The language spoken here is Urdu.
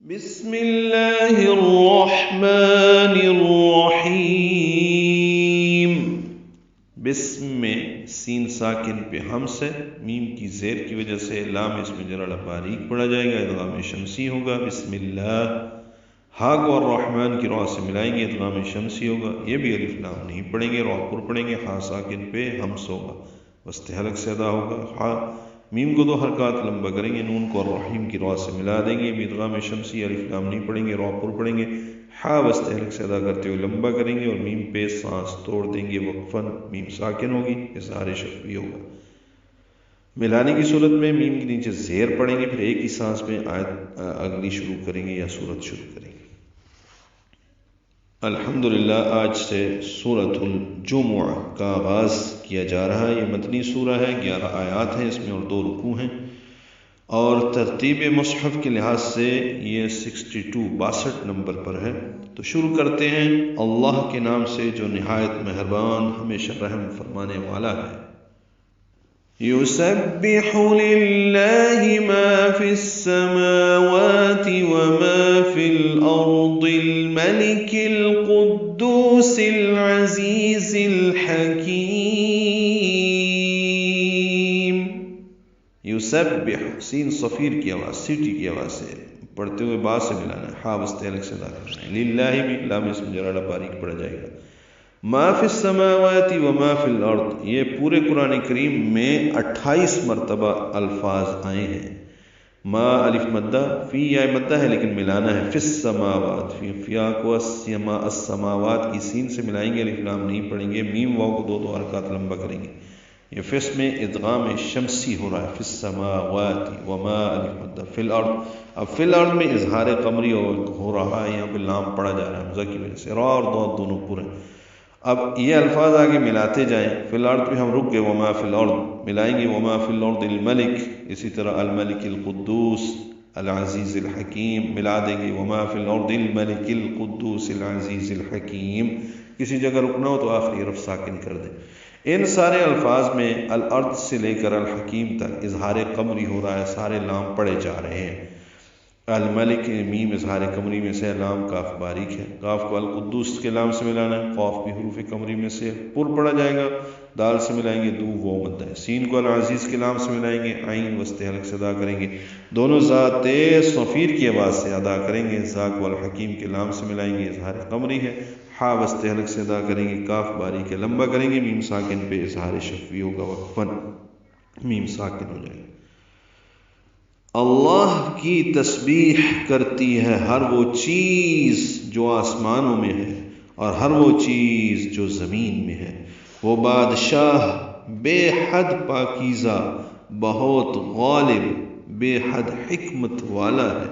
بسم اللہ الرحمن الرحیم۔ بسم میں سین ساکن پہ ہمس ہے، میم کی زیر کی وجہ سے لام اس میں ذرا باریک پڑا جائے گا، ادغام شمسی ہوگا۔ بسم اللہ، ہا کو الرحمن کی را سے ملائیں گے، ادغام شمسی ہوگا۔ یہ بھی الف لام نہیں پڑھیں گے، را پر پڑھیں گے، ہا ساکن پہ ہمس ہوگا، وسط حلق سے ادا ہوگا۔ ہا میم کو 2 حرکات لمبا کریں گے، نون کو الرحیم کی را سے ملا دیں گے، ادغام شمسی، الف لام نہیں پڑھیں گے، را پر پڑھیں گے، ہا وسط حلق سے ادا کرتے ہوئے لمبا کریں گے، اور میم پہ سانس توڑ دیں گے وقفاً، میم ساکن ہوگی، اظہار شفوی ہوگا۔ ملانے کی صورت میں میم کے نیچے زیر پڑیں گے، پھر ایک ہی سانس میں آیت اگلی شروع کریں گے یا صورت شروع کریں گے۔ الحمدللہ، آج سے سورۃ الجمعہ کا آغاز کیا جا رہا ہے۔ یہ مدنی سورہ ہے، 11 آیات ہیں اس میں اور 2 رکوع ہیں، اور ترتیب مصحف کے لحاظ سے یہ 62 نمبر پر ہے۔ تو شروع کرتے ہیں اللہ کے نام سے جو نہایت مہربان، ہمیشہ رحم فرمانے والا ہے۔ یسبح للہ ما فی السماوات وما فی الارض الملک القدوس العزیز الحکیم۔ یسبح، سین صفیر کی آواز، سیٹی کی آواز سے پڑھتے ہوئے با سے ملانا ہے، ہا وسط حلق سے ادا کرنا ہے۔ للہ بھی لام اس میں جراڑا باریک پڑ جائے گا۔ ما فی السماوات وما فی الارض، یہ پورے قرآن کریم میں 28 مرتبہ الفاظ آئے ہیں۔ ما الف مدہ، فی یا مدہ ہے لیکن ملانا ہے، فی السماوات، فیا کو السماوات کی سین سے ملائیں گے، الف لام نہیں پڑھیں گے، میم واو کو 2 حرکات لمبا کریں گے۔ یہ فس میں ادغام شمسی ہو رہا ہے، فی السماوات وما الف مدہ، فی الارض۔ اب فی الارض میں اظہار قمری ہو رہا ہے، یہاں پہ لام پڑا جا رہا ہے حمزہ کی وجہ سے، را اور ضاد دونوں پورے۔ اب یہ الفاظ آگے ملاتے جائیں، فی الارض پہ ہم رک گئے، وما فی الارض ملائیں گے، وما فی الارض الملک، اسی طرح الملک القدوس العزیز الحکیم ملا دیں گے، وما فی الارض الملک القدوس العزیز الحکیم۔ کسی جگہ رکنا ہو تو آخری حرف ساکن کر دیں۔ ان سارے الفاظ میں الارض سے لے کر الحکیم تک اظہار قمری ہو رہا ہے، سارے لام پڑے جا رہے ہیں۔ الملک میم اظہار قمری میں سے، لام کاف باریک ہے، کاف کو القدوس کے لام سے ملانا ہے، قاف بھی حروف قمری میں سے، پر پڑا جائے گا، دال سے ملائیں گے، دو وہ مدہ ہے، سین کو العزیز کے لام سے ملائیں گے، عین وسط حلق سے ادا کریں گے، دونوں ذات صفیر کی آواز سے ادا کریں گے، زا کو الحکیم کے لام سے ملائیں گے، اظہار قمری ہے، ہا وسط حلق سے ادا کریں گے، کاف باریک ہے، لمبا کریں گے، میم ساکن پہ اظہار شفوی ہوگا، وقفاً میم ساکن ہو جائے گا۔ اللہ کی تسبیح کرتی ہے ہر وہ چیز جو آسمانوں میں ہے اور ہر وہ چیز جو زمین میں ہے، وہ بادشاہ بے حد پاکیزہ، بہت غالب، بے حد حکمت والا ہے۔